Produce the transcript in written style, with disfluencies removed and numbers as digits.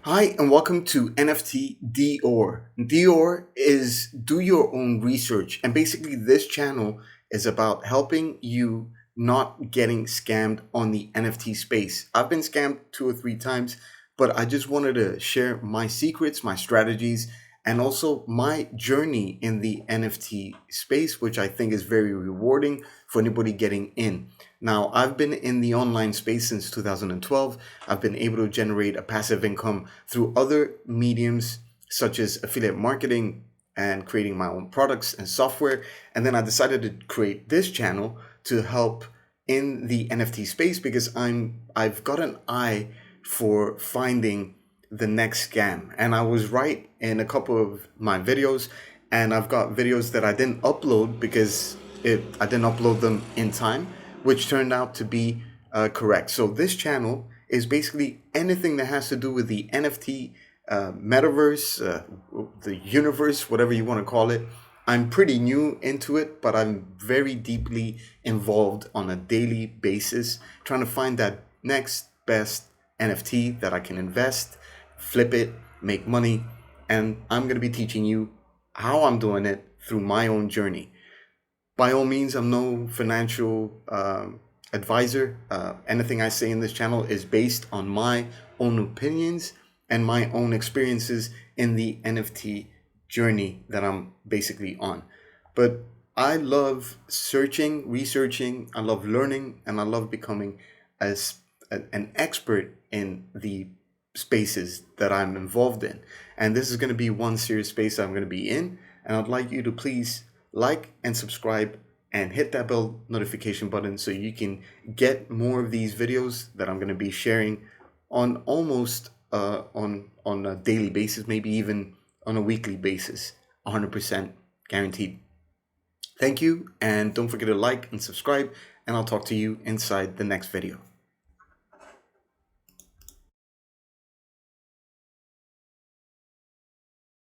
Hi, and welcome to NFT DYOR. DYOR is do your own research. And basically, this channel is about helping you not getting scammed on the NFT space. I've been scammed 2 or 3 times, but I just wanted to share my secrets, my strategies, and also my journey in the NFT space, which I think is very rewarding for anybody getting in. Now, I've been in the online space since 2012. I've been able to generate a passive income through other mediums such as affiliate marketing and creating my own products and software. And then I decided to create this channel to help in the NFT space because I've got an eye for finding the next scam. And I was right in a couple of my videos, and I've got videos that I didn't upload because I didn't upload them in time, which turned out to be correct. So this channel is basically anything that has to do with the NFT metaverse, the universe, whatever you want to call it. I'm pretty new into it, but I'm very deeply involved on a daily basis, trying to find that next best NFT that I can invest, flip it, make money, and I'm going to be teaching you how I'm doing it through my own journey. By all means, I'm no financial advisor. Anything I say in this channel is based on my own opinions and my own experiences in the NFT journey that I'm basically on. But I love searching, researching, I love learning, and I love becoming as an expert in the spaces that I'm involved in. And this is going to be one serious space I'm going to be in. And I'd like you to please like and subscribe and hit that bell notification button so you can get more of these videos that I'm going to be sharing on almost on a daily basis, maybe even on a weekly basis, 100% guaranteed. Thank you, and don't forget to like and subscribe, and I'll talk to you inside the next video.